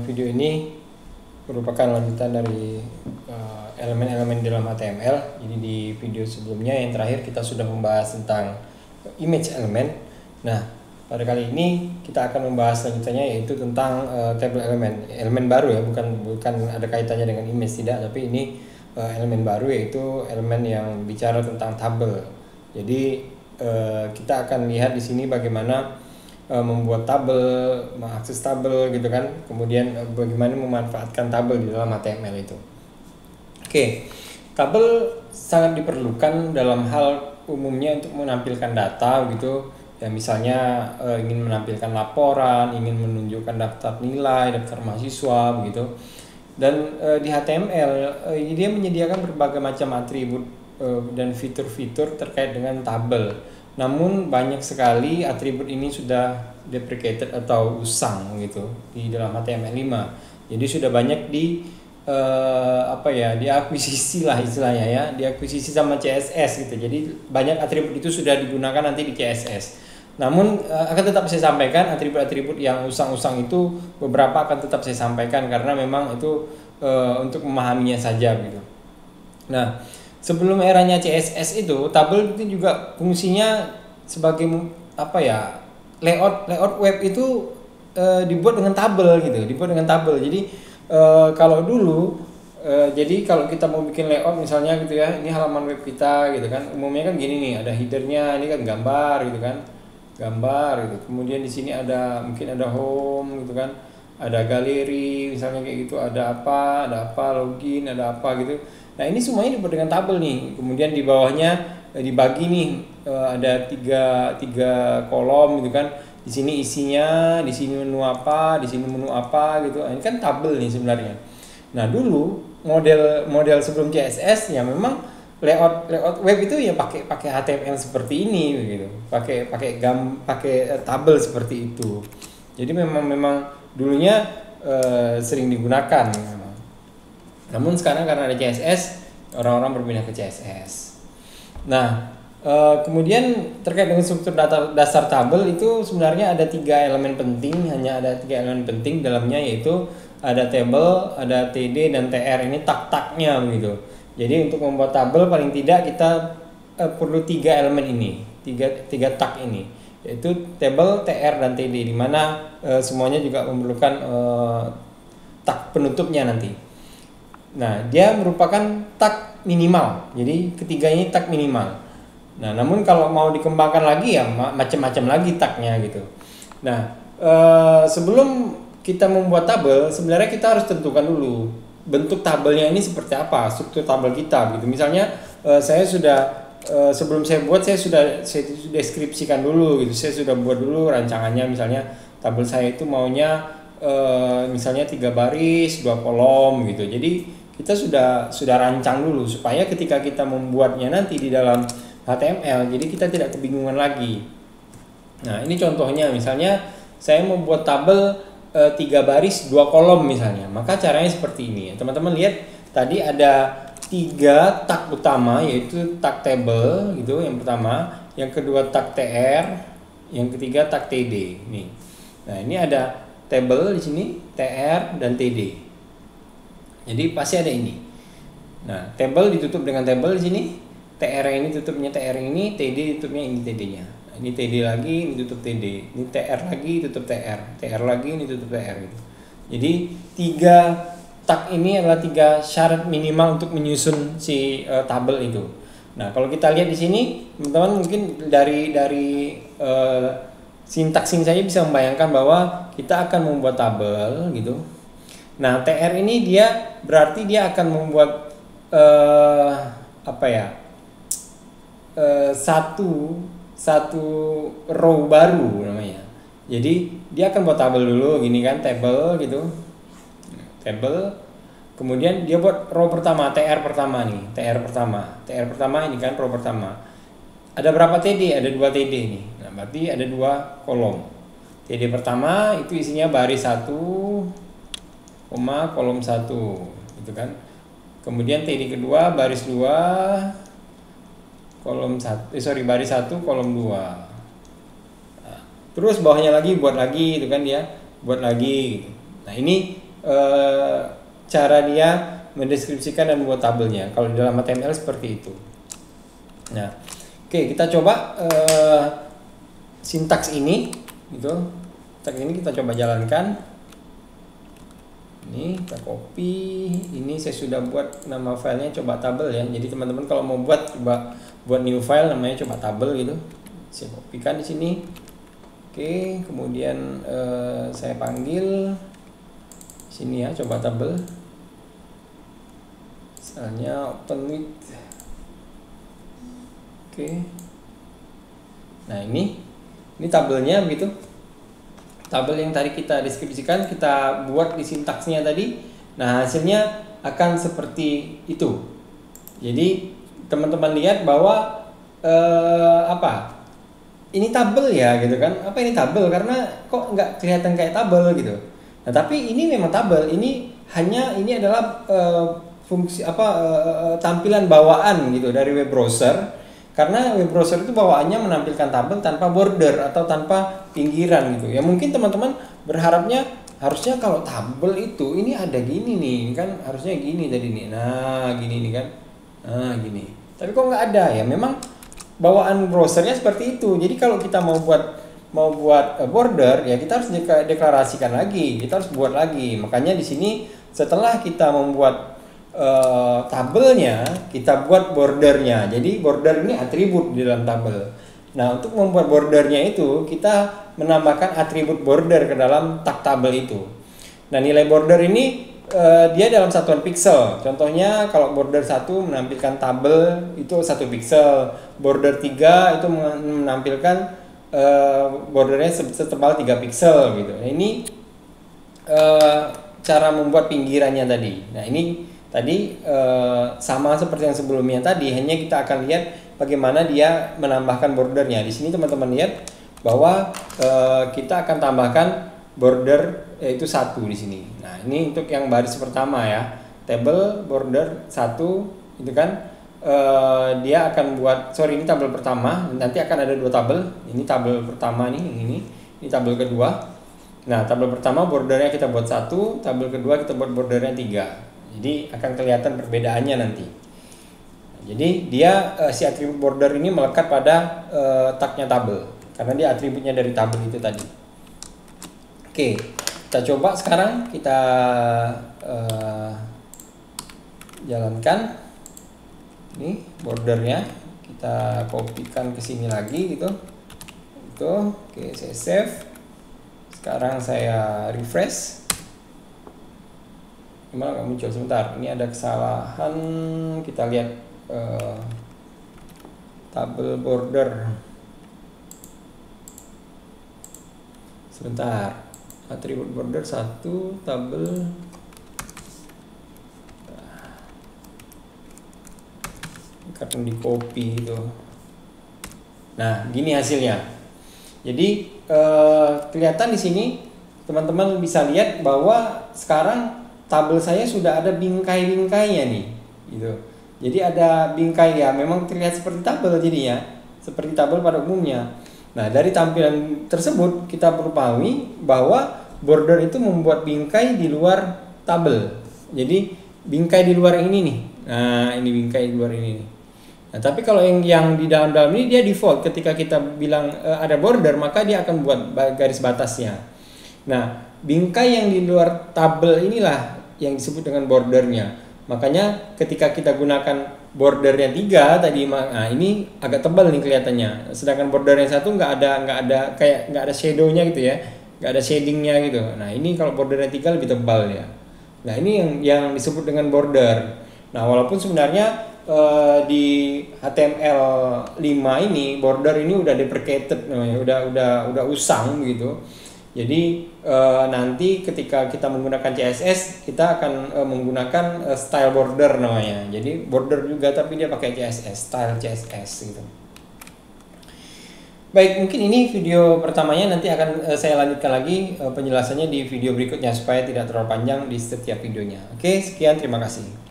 video ini merupakan lanjutan dari elemen-elemen dalam HTML. Jadi di video sebelumnya yang terakhir kita sudah membahas tentang image element. Nah, pada kali ini kita akan membahas lanjutannya, yaitu tentang table elemen baru ya, bukan ada kaitannya dengan image, tidak, tapi ini elemen baru, yaitu elemen yang bicara tentang tabel. Jadi kita akan lihat di sini bagaimana membuat tabel, mengakses tabel gitu kan, kemudian bagaimana memanfaatkan tabel di dalam HTML itu. Oke, tabel sangat diperlukan dalam hal umumnya untuk menampilkan data gitu ya, misalnya ingin menampilkan laporan, ingin menunjukkan daftar nilai, daftar mahasiswa begitu. Dan di HTML dia menyediakan berbagai macam atribut dan fitur-fitur terkait dengan tabel. Namun banyak sekali atribut ini sudah deprecated atau usang gitu di dalam HTML5. Jadi sudah banyak diakuisisi lah istilahnya ya, diakuisisi sama CSS gitu. Jadi banyak atribut itu sudah digunakan nanti di CSS. Namun akan tetap saya sampaikan atribut-atribut yang usang-usang itu, beberapa akan tetap saya sampaikan karena memang itu untuk memahaminya saja gitu. Nah, sebelum eranya CSS itu, tabel itu juga fungsinya sebagai layout web itu dibuat dengan tabel gitu, Jadi kalau dulu jadi kalau kita mau bikin layout misalnya gitu ya, ini halaman web kita gitu kan, umumnya kan gini nih, ada headernya, ini kan gambar gitu kan, Kemudian di sini mungkin ada home gitu kan, ada galeri misalnya kayak gitu, ada apa, login, ada apa gitu. Nah, ini semuanya dibuat dengan tabel nih. Kemudian di bawahnya dibagi nih, ada tiga kolom gitu kan. Di sini isinya, di sini menu apa, di sini menu apa gitu. Ini kan tabel nih sebenarnya. Nah, dulu model sebelum CSS ya memang layout web itu ya pakai HTML seperti ini gitu. Pakai tabel seperti itu. Jadi memang dulunya sering digunakan. Namun sekarang karena ada CSS, orang-orang berpindah ke CSS. Nah, kemudian terkait dengan struktur dasar tabel itu sebenarnya ada 3 elemen penting, hanya ada 3 elemen penting dalamnya, yaitu ada table, ada TD, dan TR. Ini tak-taknya begitu. Jadi untuk membuat tabel paling tidak kita perlu 3 elemen ini, 3 tak ini, yaitu table, TR, dan TD, di mana semuanya juga memerlukan tak penutupnya nanti. Nah, dia merupakan tak minimal. Jadi ketiga ini tak minimal. Nah, namun kalau mau dikembangkan lagi ya macam-macam lagi taknya gitu. Nah, sebelum kita membuat tabel, sebenarnya kita harus tentukan dulu bentuk tabelnya ini seperti apa, struktur tabel kita gitu. Misalnya saya sudah sebelum saya buat, saya sudah deskripsikan dulu gitu. Saya sudah buat dulu rancangannya, misalnya tabel saya itu maunya misalnya 3 baris 2 kolom gitu. Jadi kita sudah rancang dulu supaya ketika kita membuatnya nanti di dalam HTML, jadi kita tidak kebingungan lagi. Nah, ini contohnya, misalnya saya membuat tabel 3 baris 2 kolom misalnya, maka caranya seperti ini. Teman-teman lihat tadi ada 3 tak utama, yaitu tak table gitu yang pertama, yang kedua tak TR, yang ketiga tak TD. Nih. Nah, ini ada table di sini, TR dan TD. Jadi pasti ada ini. Nah, table ditutup dengan table di sini, TR ini tutupnya TR ini, TD tutupnya ini TD-nya. Nah, ini TD lagi, ini tutup TD. Ini TR lagi, tutup TR. TR lagi, ini tutup TR gitu. Jadi 3 tak ini adalah 3 syarat minimal untuk menyusun si tabel itu. Nah, kalau kita lihat di sini, teman-teman mungkin dari sintaksin saja bisa membayangkan bahwa kita akan membuat tabel gitu. Nah, TR ini dia berarti dia akan membuat satu row baru namanya. Jadi dia akan buat tabel dulu gini kan, table gitu. Table. Kemudian dia buat row pertama, TR pertama nih, TR pertama ini kan row pertama. Ada berapa TD? Ada 2 TD nih. Nah, berarti ada 2 kolom. TD pertama itu isinya baris 1, kolom 1 gitu kan. Kemudian TD kedua baris 2, baris 1, kolom 2. Nah, terus bawahnya lagi buat lagi gitu kan dia, buat lagi. Nah, ini cara dia mendeskripsikan dan membuat tabelnya. Kalau di dalam HTML seperti itu. Nah, oke, kita coba sintaks ini, gitu. Sintaks ini kita coba jalankan. Ini kita copy. Ini saya sudah buat nama filenya coba tabel ya. Jadi teman-teman kalau mau coba buat new file namanya coba tabel gitu. Saya kopikan di sini. Oke, kemudian saya panggil sini ya, coba tabel. Misalnya open with. Oke. Nah, ini tabelnya begitu. Tabel yang tadi kita deskripsikan, kita buat di sintaksnya tadi. Nah, hasilnya akan seperti itu. Jadi, teman-teman lihat bahwa ini tabel ya gitu kan. Apa ini tabel? Karena kok nggak kelihatan kayak tabel gitu. Nah, tapi ini memang tabel. Ini adalah fungsi tampilan bawaan gitu dari web browser. Karena web browser itu bawaannya menampilkan tabel tanpa border atau tanpa pinggiran gitu. Ya mungkin teman-teman berharapnya harusnya kalau tabel itu ini ada gini nih kan, harusnya gini tadi nih. Nah, gini nih kan. Nah, gini. Tapi kok nggak ada ya? Memang bawaan browsernya seperti itu. Jadi kalau kita mau buat border ya kita harus deklarasikan lagi, kita harus buat lagi. Makanya di sini setelah kita membuat tabelnya, kita buat bordernya. Jadi border ini atribut di dalam tabel. Nah, untuk membuat bordernya itu kita menambahkan atribut border ke dalam tag tabel itu. Nah, nilai border ini dia dalam satuan pixel. Contohnya kalau border 1 menampilkan tabel itu 1 pixel, border 3 itu menampilkan bordernya setebal 3 pixel gitu. Nah, ini cara membuat pinggirannya tadi. Nah, ini tadi sama seperti yang sebelumnya tadi, hanya kita akan lihat bagaimana dia menambahkan bordernya. Di sini teman-teman lihat bahwa kita akan tambahkan border yaitu 1 di sini. Nah, ini untuk yang baris pertama ya. Table border 1 itu kan dia akan buat, ini tabel pertama, nanti akan ada 2 tabel. Ini tabel pertama nih, ini tabel kedua. Nah, tabel pertama bordernya kita buat 1, tabel kedua kita buat bordernya 3. Jadi akan kelihatan perbedaannya nanti. Jadi dia si atribut border ini melekat pada tagnya tabel karena dia atributnya dari tabel itu tadi. Oke, kita coba sekarang kita jalankan. Ini bordernya kita kopikan ke sini lagi gitu. Itu, oke, saya save. Sekarang saya refresh. Gimana nggak muncul? Sebentar, ini ada kesalahan. Kita lihat tabel border. Sebentar, atribut border 1 tabel. Karena di copy itu. Nah, gini hasilnya. Jadi kelihatan di sini teman-teman bisa lihat bahwa sekarang tabel saya sudah ada bingkai-bingkainya nih, gitu. Jadi ada bingkai ya, memang terlihat seperti tabel jadinya, seperti tabel pada umumnya. Nah, dari tampilan tersebut kita perlu pahami bahwa border itu membuat bingkai di luar tabel. Jadi bingkai di luar ini nih. Nah, ini bingkai di luar ini nih. Nah, tapi kalau yang di dalam-dalam ini dia default, ketika kita bilang ada border maka dia akan buat garis batasnya. Nah, bingkai yang di luar tabel inilah yang disebut dengan bordernya. Makanya ketika kita gunakan bordernya 3 tadi, nah ini agak tebal nih kelihatannya. Sedangkan bordernya 1 nggak ada shadownya gitu ya, nggak ada shadingnya gitu. Nah, ini kalau bordernya 3 lebih tebal ya. Nah, ini yang disebut dengan border. Nah, walaupun sebenarnya di HTML 5 ini border ini udah deprecated namanya, udah usang gitu. Jadi nanti ketika kita menggunakan CSS kita akan menggunakan style border namanya. Jadi border juga tapi dia pakai CSS, style CSS gitu. Baik, mungkin ini video pertamanya, nanti akan saya lanjutkan lagi penjelasannya di video berikutnya supaya tidak terlalu panjang di setiap videonya. Oke, sekian, terima kasih.